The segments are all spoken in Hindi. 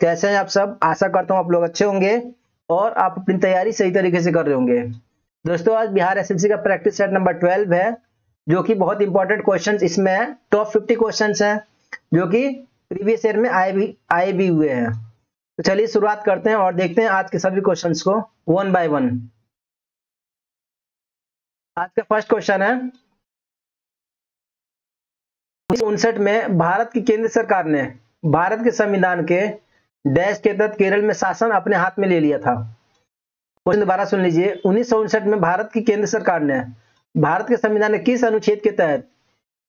कैसे हैं आप सब? आशा करता हूँ आप लोग अच्छे होंगे और आप अपनी तैयारी सही तरीके से कर रहे होंगे। दोस्तों, आज बिहार एसएससी का प्रैक्टिस सेट नंबर 12 है, जो कि बहुत इंपॉर्टेंट क्वेश्चंस इसमें है। टॉप 50 क्वेश्चंस हैं जो कि प्रीवियस ईयर में आए भी हुए हैं। तो चलिए शुरुआत करते हैं और देखते हैं आज के सभी क्वेश्चंस को वन बाय वन। आज का फर्स्ट क्वेश्चन है, 1959 में भारत की केंद्र सरकार ने भारत के संविधान के डैश के तहत केरल में शासन अपने हाथ में ले लिया था। क्वेश्चन दोबारा सुन लीजिए। 1959 में भारत की केंद्र सरकार ने भारत के संविधान के किस अनुच्छेद के तहत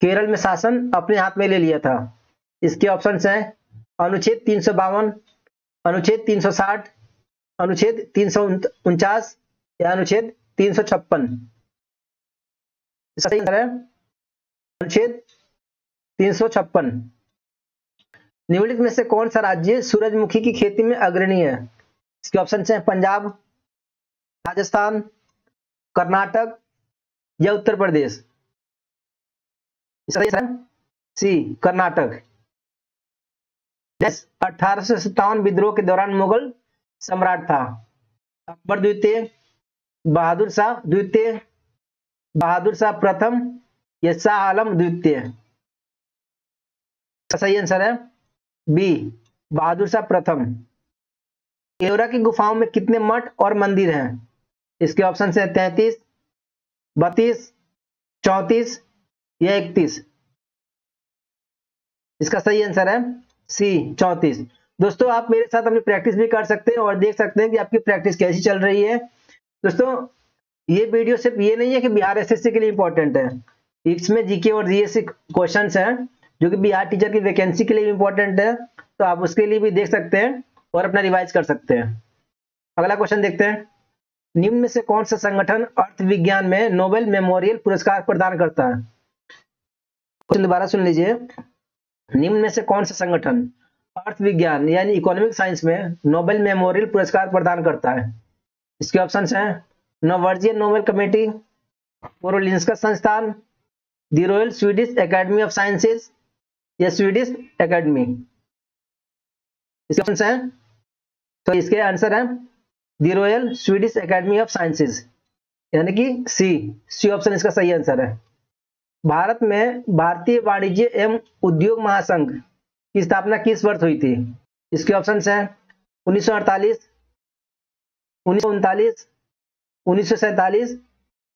केरल में शासन अपने हाथ में ले लिया था? इसके ऑप्शंस हैं अनुच्छेद 352, अनुच्छेद 360, अनुच्छेद 349 या अनुच्छेद 356। सही आंसर है अनुच्छेद 356। निम्नलिखित में से कौन सा राज्य सूरजमुखी की खेती में अग्रणी है? इसके ऑप्शन हैं पंजाब, राजस्थान, कर्नाटक या उत्तर प्रदेश। सी कर्नाटक। 1857 विद्रोह के दौरान मुगल सम्राट था अकबर द्वितीय, बहादुर शाह द्वितीय, बहादुर शाह प्रथम या शाह आलम द्वितीय। सही आंसर है बी, बहादुर शाह प्रथम। एलोरा की गुफाओं में कितने मठ और मंदिर हैं? इसके ऑप्शन हैं 33, 32, 34 या 31। इसका सही आंसर है सी, 34। दोस्तों, आप मेरे साथ अपनी प्रैक्टिस भी कर सकते हैं और देख सकते हैं कि आपकी प्रैक्टिस कैसी चल रही है। दोस्तों, ये वीडियो सिर्फ ये नहीं है कि बिहार एसएससी के लिए इंपॉर्टेंट है, इसमें जीके और जीएस क्वेश्चंस हैं जो कि बिहार टीचर की वैकेंसी के लिए इंपॉर्टेंट है, तो आप उसके लिए भी देख सकते हैं और अपना रिवाइज कर सकते हैं। अगला क्वेश्चन देखते हैं। निम्न में से कौन सा संगठन अर्थ विज्ञान में नोबेल मेमोरियल पुरस्कार प्रदान करता है? क्वेश्चन दोबारा सुन लीजिए। निम्न में से कौन सा संगठन अर्थ विज्ञान यानी इकोनॉमिक साइंस में नोबेल मेमोरियल पुरस्कार प्रदान करता है? इसके ऑप्शंस हैं नॉर्वेजियन नोबेल कमेटी, कारोलिंस्का संस्थान, the royal Swedish academy of sciences या स्वीडिश एकेडमी। इसके ऑप्शंस हैं, तो इसके आंसर है the royal Swedish academy of sciences, यानी कि सी ऑप्शन इसका सही आंसर है। भारत में भारतीय वाणिज्य एवं उद्योग महासंघ की स्थापना किस वर्ष हुई थी? इसके ऑप्शंस हैं 1948, 1939, 1947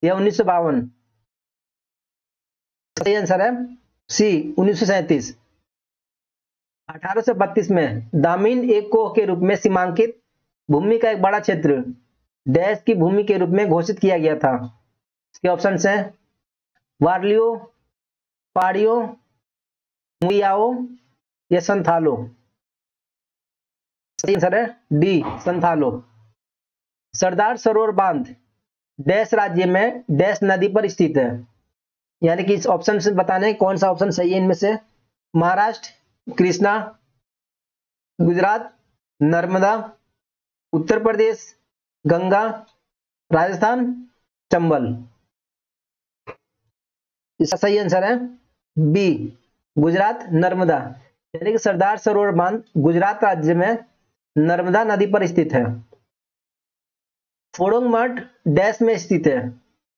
या 1952। सही आंसर है सी, 1937। 1832 में दामिन एक कोह के रूप में सीमांकित भूमि का एक बड़ा क्षेत्र डैश की भूमि के रूप में घोषित किया गया था। इसके ऑप्शंस हैं वार्लियो, पाड़ियो, मुयाओ या संथालो। सही आंसर है डी, संथालो। सरदार सरोवर बांध डैश राज्य में डैश नदी पर स्थित है, यानी कि इस ऑप्शन से बताने कौन सा ऑप्शन सही है इनमें से? महाराष्ट्र कृष्णा, गुजरात नर्मदा, उत्तर प्रदेश गंगा, राजस्थान चंबल। इसका सही आंसर है बी, गुजरात नर्मदा, यानी कि सरदार सरोवर बांध गुजरात राज्य में नर्मदा नदी पर स्थित है। फोड़ोंग मठ डैश में स्थित है,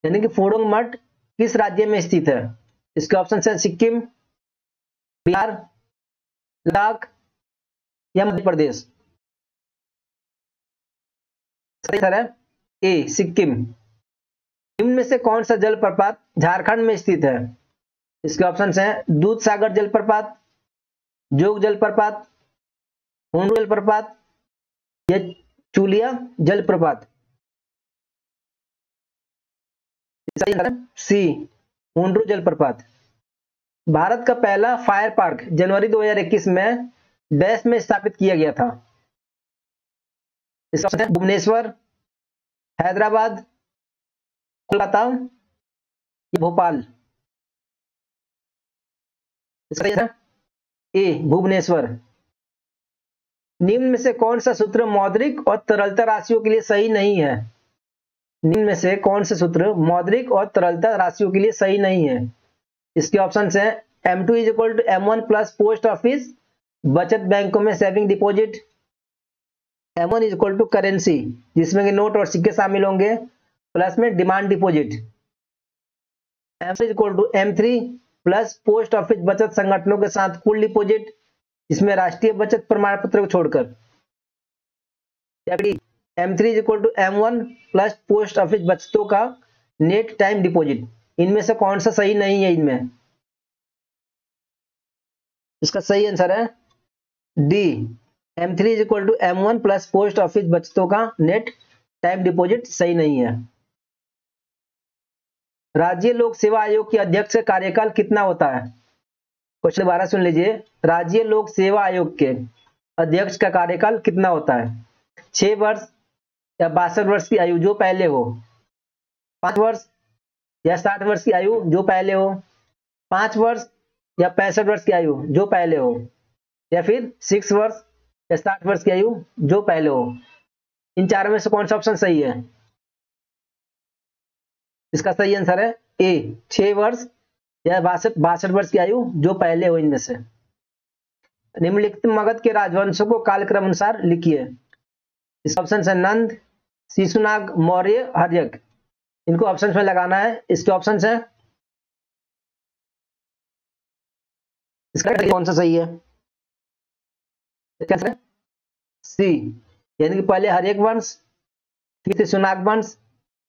यानी कि फोड़ोंग मठ किस राज्य में स्थित है? इसके ऑप्शन है सिक्किम, बिहार, लद्दाख या मध्य प्रदेश। सही आंसर है ए, सिक्किम। निम्न में से कौन सा जलप्रपात झारखंड में स्थित है? इसके ऑप्शंस हैं दूध सागर जलप्रपात, जोग जलप्रपात, हुंडू जलप्रपात या चूलिया जलप्रपात। सही आंसर है सी, हुंडू जलप्रपात। भारत का पहला फायर पार्क जनवरी 2021 में डैश में स्थापित किया गया था। इसका ऑप्शन है भुवनेश्वर, हैदराबाद, कोलकाता या भोपाल। इसका आंसर है ए, भुवनेश्वर। निम्न में से कौन सा सूत्र मौद्रिक और तरलता राशियों के लिए सही नहीं है? निम्न में से कौन सा सूत्र मौद्रिक और तरलता राशियों के लिए सही नहीं है? इसके ऑप्शन हैं M2 = M1 plus post office बचत बैंकों में saving deposit, M1 is equal to currency, जिसमें कि नोट और सिक्के शामिल होंगे, प्लस में demand deposit. M3 is equal to M3 plus post office बचत संगठनों के साथ कुल डिपॉजिट, इसमें राष्ट्रीय बचत प्रमाण पत्र को छोड़कर। M3 is equal to M1 plus post office बचतों का नेट टाइम डिपॉजिट। इनमें से कौन सा सही नहीं है इनमें? इसका सही आंसर है D, M3 is equal to M1 plus post office बचतों का नेट टाइम डिपॉजिट सही नहीं है। राज्य लोक सेवा आयोग के अध्यक्ष का कार्यकाल कितना होता है? क्वेश्चन दोबारा सुन लीजिए। राज्य लोक सेवा आयोग के अध्यक्ष का कार्यकाल कितना होता है? 6 वर्ष या 62 वर्ष की आयु जो पहले हो, 5 वर्ष या 60 वर्ष की आयु जो पहले हो, 5 वर्ष या 65 वर्ष की आयु जो पहले हो, या फिर 6 वर्ष या 60 वर्ष की आयु जो पहले हो। इन चारों में से कौन सा ऑप्शन सही है? इसका सही आंसर है ए, 6 वर्ष या 62 वर्ष की आयु जो पहले हो इनमें से। निम्नलिखित मगध के राजवंशों को कालक्रम अनुसार लिखिए। इसका ऑप्शन है नंद, शिशुनाग, मौर्य, हर्यक। इनको ऑप्शन में लगाना है। इसके ऑप्शन है, इसका कौन सा सही है? कैसे? सी, यानी कि पहले हर्यक वंश, फिर शिशुनाग वंश,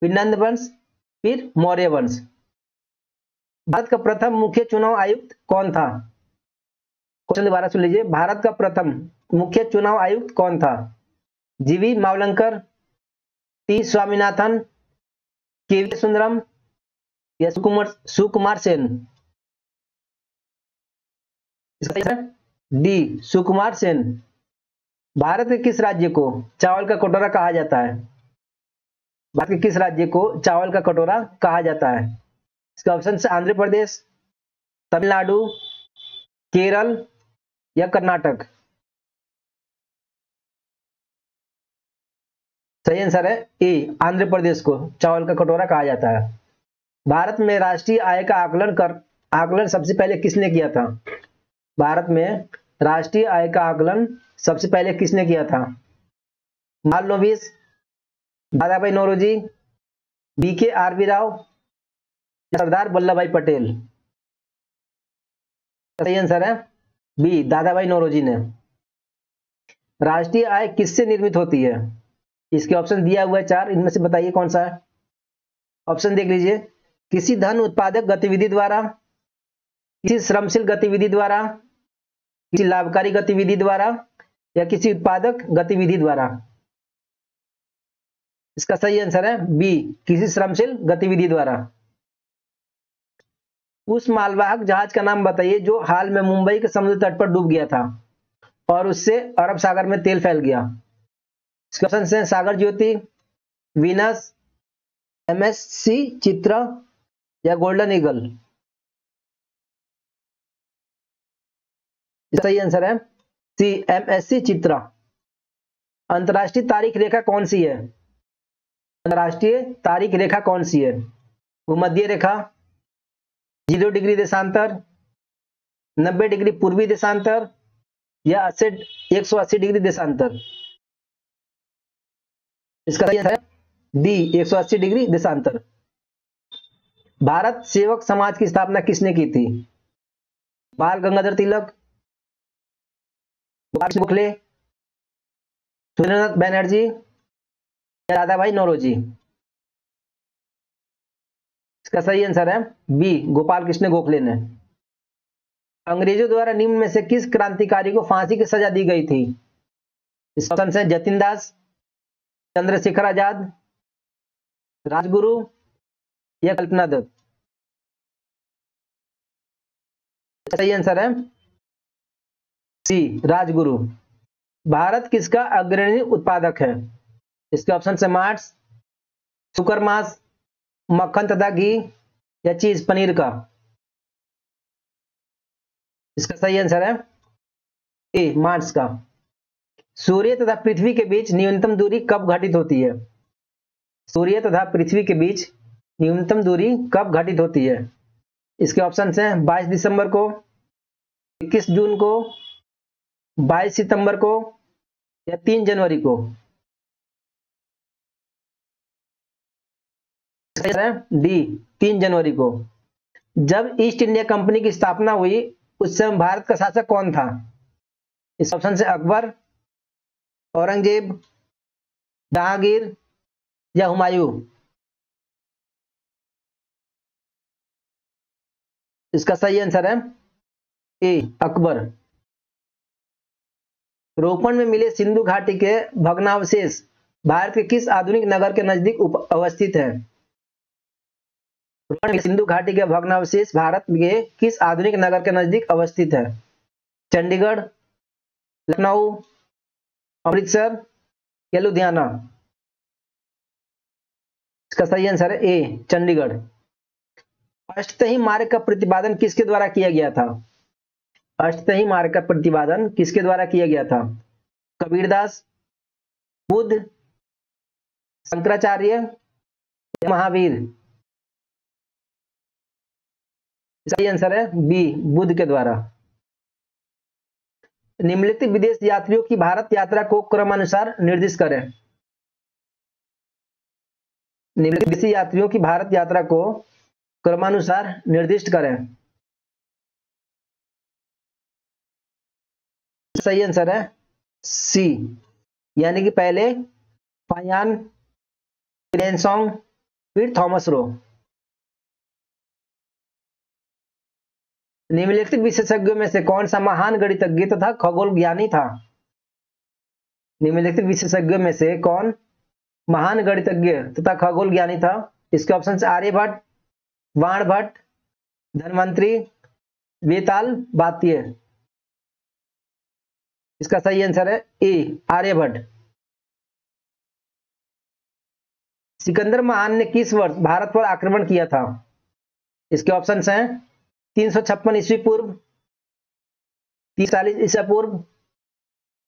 फिर नंद वंश, फिर मौर्य वंश। भारत का प्रथम मुख्य चुनाव आयुक्त कौन था? क्वेश्चन दोबारा सुन लीजिए। भारत का प्रथम मुख्य चुनाव आयुक्त कौन था? जीवी मावलंकर, टी स्वामीनाथन, केवी सुंदरम या सुकुमार सेन? डी, सुकुमार सेन। भारत के किस राज्य को चावल का कटोरा कहा जाता है? भारत के किस राज्य को चावल का कटोरा कहा जाता है? इसका ऑप्शन है आंध्र प्रदेश, तमिलनाडु, केरल या कर्नाटक। सही आंसर है ए, आंध्र प्रदेश को चावल का कटोरा कहा जाता है। भारत में राष्ट्रीय आय का आकलन सबसे पहले किसने किया था? भारत में राष्ट्रीय आय का आकलन सबसे पहले किसने किया था? मालनोबिस, दादा भाई नौरोजी, बीके आरबी राव, सरदार वल्लभ भाई पटेल। सही आंसर है बी, दादा भाई नौरोजी ने। राष्ट्रीय आय किससे निर्मित होती है? इसके ऑप्शन दिया हुआ है 4, इनमें से बताइए कौन सा है। ऑप्शन देख लीजिए। किसी धन उत्पादक गतिविधि द्वारा, किसी श्रमशील गतिविधि द्वारा, किसी लाभकारी गतिविधि द्वारा या किसी उत्पादक गतिविधि द्वारा। इसका सही आंसर है बी, किसी श्रमशील गतिविधि द्वारा। उस मालवाहक जहाज का नाम बताइए जो हाल में मुंबई के समुद्र तट पर डूब गया था और उससे अरब सागर में तेल फैल गया। इसके ऑप्शन है सागर ज्योति, वीनस, MSC चित्रा या गोल्डन ईगल। सही आंसर है सी, MSC चित्रा। अंतरराष्ट्रीय तारीख रेखा कौन सी है? अंतरराष्ट्रीय तारीख रेखा कौन सी है? भूमध्य रेखा, 0 डिग्री देशांतर, 90 डिग्री पूर्वी देशांतर या 180 डिग्री देशांतर। इसका सही आंसर है डी, 180 डिग्री देशांतर। भारत सेवक समाज की स्थापना किसने की थी? बाल गंगाधर तिलक, गोखले, सुरेंद्रनाथ बैनर्जी या दादा भाई नौरोजी। इसका सही आंसर है बी, गोपाल कृष्ण गोखले ने। अंग्रेजों द्वारा निम्न में से किस क्रांतिकारी को फांसी की सजा दी गई थी? इसका ऑप्शन है जतिन दास, चंद्रशेखर आजाद, राजगुरु या कल्पना दत्त। सही आंसर है सी, राजगुरु। भारत किसका अग्रणी उत्पादक है? इसके ऑप्शन है मांस, शुकर मांस, मक्खन तथा घी या चीज पनीर का। इसका सही आंसर है ए, मांस का। सूर्य तथा पृथ्वी के बीच न्यूनतम दूरी कब घटित होती है? सूर्य तथा पृथ्वी के बीच न्यूनतम दूरी कब घटित होती है? इसके ऑप्शन हैं 22 दिसंबर को, 21 जून को, 22 सितंबर को या 3 जनवरी को? डी, 3 जनवरी को। जब ईस्ट इंडिया कंपनी की स्थापना हुई उस समय भारत का शासक कौन था? इस ऑप्शन से अकबर, औरंगजेब, जहांगीर या हुमायूं। इसका सही आंसर है ए, अकबर। रोपण में मिले सिंधु घाटी के भग्नावशेष भारत के किस आधुनिक नगर के नजदीक अवस्थित है? रोपण में सिंधु घाटी के भग्नावशेष भारत के किस आधुनिक नगर के नजदीक अवस्थित है? चंडीगढ़, लखनऊ, अमृतसर या लुधियाना। इसका सही आंसर है ए, चंडीगढ़। अष्टही मार्ग का प्रतिपादन किसके द्वारा किया गया था? अष्टही मार्ग का प्रतिपादन किसके द्वारा किया गया था? कबीरदास, बुद्ध, शंकराचार्य या महावीर। सही आंसर है बी, बुद्ध के द्वारा। निम्नलिखित विदेश यात्रियों की भारत यात्रा को क्रमानुसार निर्दिष्ट करें। निम्नलिखित विदेशी यात्रियों की भारत यात्रा को क्रमानुसार निर्दिष्ट करें। सही आंसर है सी, यानी कि पहले फायान, लेनसोंग, फिर थॉमस रो। निम्नलिखित विशेषज्ञों में से कौन सा महान गणितज्ञ तथा खगोल ज्ञानी था? निम्नलिखित विशेषज्ञों में से कौन महान गणितज्ञ तथा खगोल ज्ञानी था? इसके ऑप्शन से आर्यभट्ट, बाणभट्ट, धन्वंतरी, वेताल, बात्य। इसका सही आंसर है ए, आर्यभट्ट। सिकंदर महान ने किस वर्ष भारत पर आक्रमण किया था? इसके ऑप्शन हैं 356 ईस्वी पूर्व, 340 ईसा पूर्व,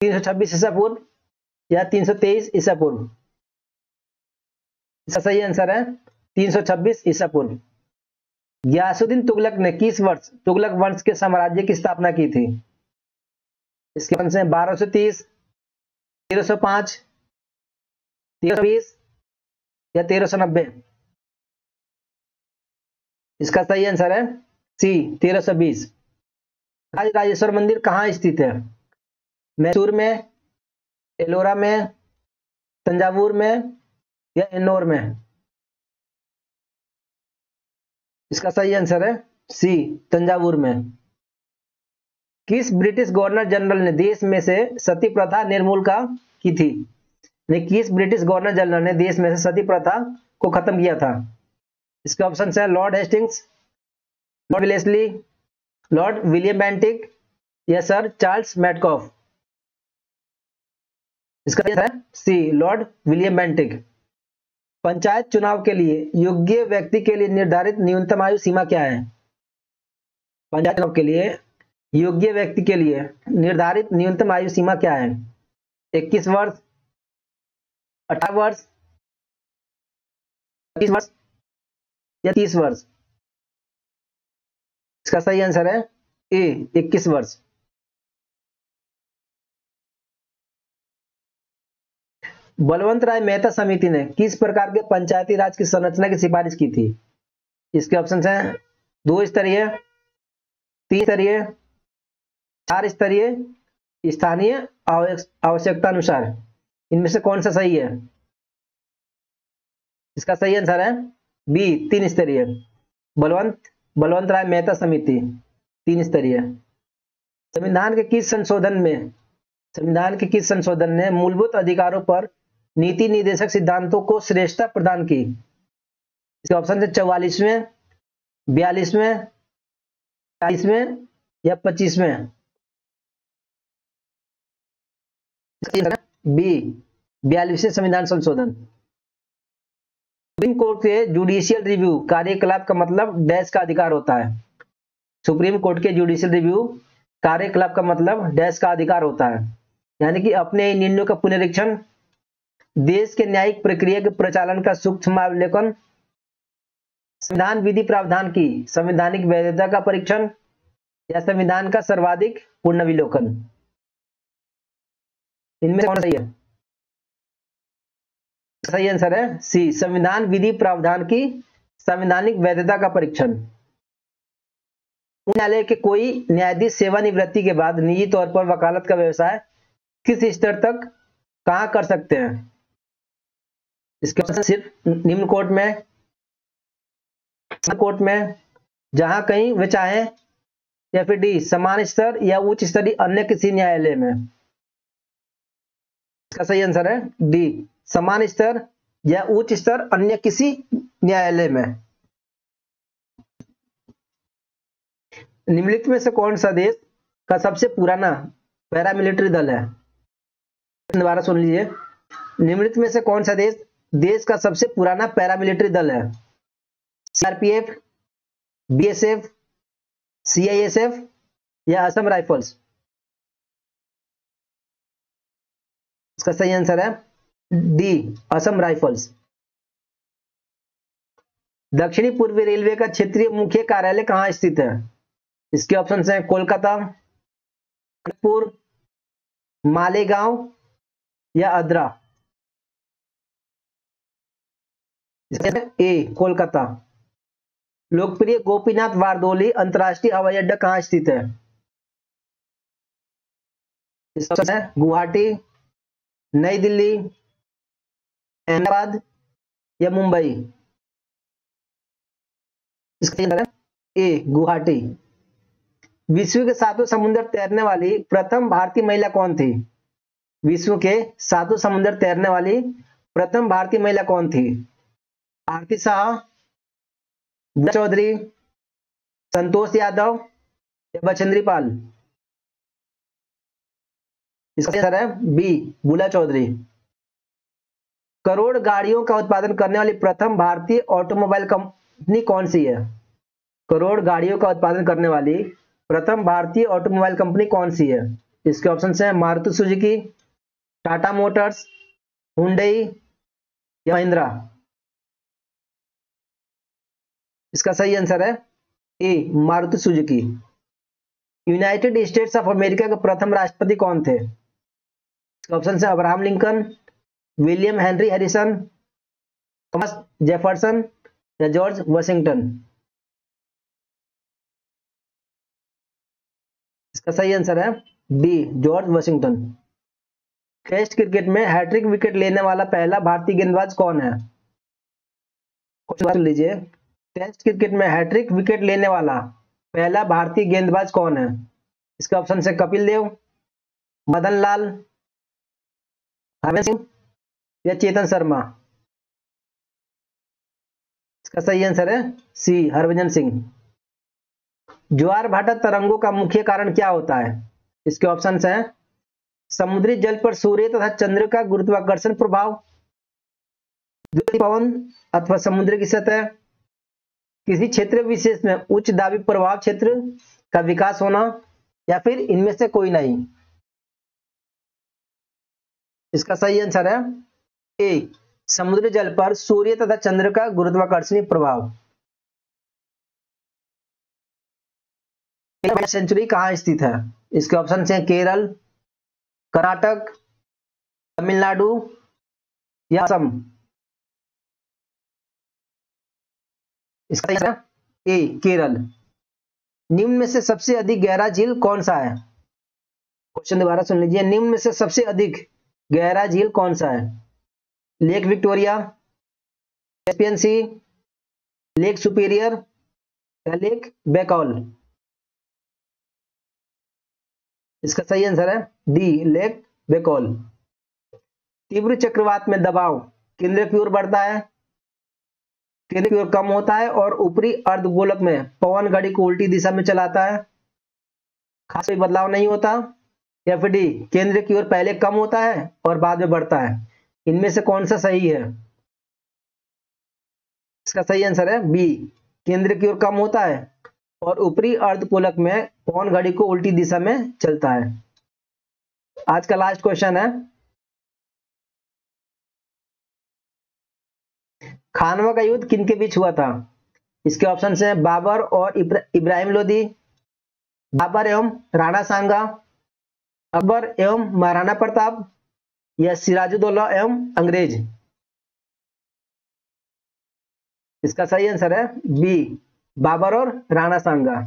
326 ईसा पूर्व या 323 ईसा पूर्व। इसका सही आंसर है 326 ईसा पूर्व। गयासुद्दीन तुगलक ने किस वर्ष तुगलक वंश के साम्राज्य की स्थापना की थी? इसके ऑप्शन हैं 1230, 1305, 1320 या 1390। इसका सही आंसर है सी, 1320। राजराजेश्वर मंदिर कहाँ स्थित है? मैसूर में, एलोरा में, तंजावुर में या एन्नौर में। इसका सही आंसर है सी, तंजावुर में। किस ब्रिटिश गवर्नर जनरल ने देश में से सती प्रथा निर्मूल की थी? किस ब्रिटिश गवर्नर जनरल ने देश में से सती प्रथा को खत्म किया था? इसके ऑप्शन है Lord Hastings, Lord Wellesley, Lord William Bentinck या सर चार्ल्स मैडकॉफ। इसका है C, Lord William Bentinck. Panchayat चुनाव के लिए योग्य व्यक्ति के लिए निर्धारित न्यूनतम आयु सीमा क्या है? पंचायत चुनाव के लिए योग्य व्यक्ति के लिए निर्धारित न्यूनतम आयु सीमा क्या है? 21 वर्ष, 18 वर्ष, 25 वर्ष या 30 वर्ष। इसका सही आंसर है ए, 21 वर्ष। बलवंत राय मेहता समिति ने किस प्रकार के पंचायती राज की संरचना की सिफारिश की थी? इसके ऑप्शन हैं 2 स्तरीय, 3 स्तरीय, 4 स्तरीय, स्थानीय आवश्यकता अनुसार। इनमें से कौन सा सही है? इसका सही आंसर है बी, 3 स्तरीय। बलवंत राय मेहता समिति 3 स्तरीय। संविधान के किस संशोधन ने मूलभूत अधिकारों पर नीति निर्देशक सिद्धांतों को श्रेष्ठता प्रदान की? इसके ऑप्शन है 44वें, 42वें, 40वें या 25वें। बी, 42वें संविधान संशोधन। सुप्रीम कोर्ट के जुडिशियल रिव्यू कार्यकलाप का मतलब डैश का अधिकार होता है। सुप्रीम कोर्ट के जुडिशियल रिव्यू कार्यकलाप का मतलब डैश का अधिकार होता है, यानी कि अपने निर्णयों का पुनरीक्षण, देश के न्यायिक प्रक्रिया के प्रचालन का सूक्ष्म अवलोकन, संविधान विधि प्रावधान की संवैधानिक वैधता का परीक्षण या संविधान का सर्वाधिक पुनर्विलोकन। इनमें कौन सही है? सही आंसर है सी, संविधान विधि प्रावधान की संवैधानिक वैधता का परीक्षण। न्यायालय के कोई न्यायाधीश सेवानिवृत्ति के बाद निजी तौर पर वकालत का व्यवसाय किस स्तर तक कहां कर सकते हैं? इसके ऑप्शन सिर्फ निम्न कोर्ट में, जहां कहीं वे चाहे, या फिर डी समान स्तर या उच्च स्तरीय अन्य किसी न्यायालय में। इसका सही आंसर है डी, समान स्तर या उच्च स्तर अन्य किसी न्यायालय में। निम्नलिखित में से कौन सा देश का सबसे पुराना पैरामिलिट्री दल है? दोबारा सुन लीजिए, निम्नलिखित में से कौन सा देश का सबसे पुराना पैरामिलिट्री दल है? सीआरपीएफ, बीएसएफ, सीआईएसएफ या असम राइफल्स? इसका सही आंसर है डी, असम राइफल्स। दक्षिणी पूर्वी रेलवे का क्षेत्रीय मुख्य कार्यालय कहां स्थित है? इसके ऑप्शन हैं कोलकाता, कानपुर, मालेगांव या आद्रा। ए, कोलकाता। लोकप्रिय गोपीनाथ बारदोली अंतर्राष्ट्रीय हवाई अड्डा कहां स्थित है? इसका ऑप्शन है गुवाहाटी, नई दिल्ली, अहमदाबाद या मुंबई। इसका आंसर है ए, गुवाहाटी। विश्व के सातों समुद्र तैरने वाली प्रथम भारतीय महिला कौन थी? विश्व के सातों समुद्र तैरने वाली प्रथम भारतीय महिला कौन थी? आरती शाह, बुला चौधरी, संतोष यादव या बचेंद्री पाल? इसका आंसर है बी, बुला चौधरी। करोड़ गाड़ियों का उत्पादन करने वाली प्रथम भारतीय ऑटोमोबाइल कंपनी कौन सी है? करोड़ गाड़ियों का उत्पादन करने वाली प्रथम भारतीय ऑटोमोबाइल कंपनी कौन सी है? इसके ऑप्शन हैं Maruti Suzuki, Tata Motors, Hyundai या महिंद्रा। इसका सही आंसर है A, Maruti Suzuki. United States of America के प्रथम राष्ट्रपति कौन थे? इसके ऑप्शन है Abraham Lincoln, William Henry Harrison, Thomas Jefferson या जॉर्ज वाशिंगटन। इसका सही आंसर है D, George Washington. Test cricket में हैट्रिक विकेट लेने वाला पहला भारतीय गेंदबाज कौन है? सुन लीजिए, टेस्ट क्रिकेट में हैट्रिक विकेट लेने वाला पहला भारतीय गेंदबाज कौन है? इसका ऑप्शन है कपिल देव, मदन लाल, हरभजन सिंह या चेतन शर्मा। इसका सही आंसर है सी, हरभजन सिंह। ज्वार भाटा तरंगों का मुख्य कारण क्या होता है? इसके ऑप्शंस हैं समुद्री जल पर सूर्य तथा चंद्र का गुरुत्वाकर्षण प्रभाव, पवन अथवा समुद्र की सतह, किसी क्षेत्र विशेष में उच्च दाबी प्रभाव क्षेत्र का विकास होना, या फिर इनमें से कोई नहीं। इसका सही आंसर है ए, समुद्री जल पर सूर्य तथा चंद्र का गुरुत्वाकर्षणीय प्रभाव। सेंचुरी कहां स्थित है? इसके ऑप्शन हैं केरल, कर्नाटक, तमिलनाडु या असम। इसका आंसर है ए, केरल। निम्न में से सबसे अधिक गहरा झील कौन सा है? क्वेश्चन दोबारा सुन लीजिए, निम्न में से सबसे अधिक गहरा झील कौन सा है? लेक विक्टोरिया, कैस्पियन सी, लेक सुपीरियर या लेक बैकॉल? इसका सही आंसर है डी, लेक बैकॉल। तीव्र चक्रवात में दबाव केंद्र की ओर बढ़ता है, केंद्र की ओर कम होता है और ऊपरी अर्धगोलक में पवन घड़ी को उल्टी दिशा में चलाता है, खास कोई बदलाव नहीं होता, या फिर डी, केंद्र की ओर पहले कम होता है और बाद में बढ़ता है। इनमें से कौन सा सही है? इसका सही आंसर है बी, केंद्र की ओर कम होता है और ऊपरी अर्धगोलक में पवन घड़ी को उल्टी दिशा में चलता है। आज का लास्ट क्वेश्चन है, खानवा का युद्ध किनके बीच हुआ था? इसके ऑप्शन हैं बाबर और इब्राहिम लोदी, बाबर एवं राणा सांगा, अकबर एवं महाराणा प्रताप या सिराजुद्दौला एवं अंग्रेज? इसका सही आंसर है बी, बाबर और राणा सांगा।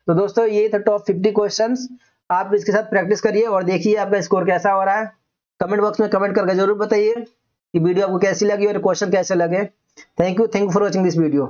तो दोस्तों ये था टॉप 50 क्वेश्चंस। आप इसके साथ प्रैक्टिस करिए और देखिए आपका स्कोर कैसा हो रहा है। कमेंट बॉक्स में कमेंट करके जरूर बताइए कि वीडियो आपको कैसी लगी और क्वेश्चन कैसे लगे। Thank you for watching this video.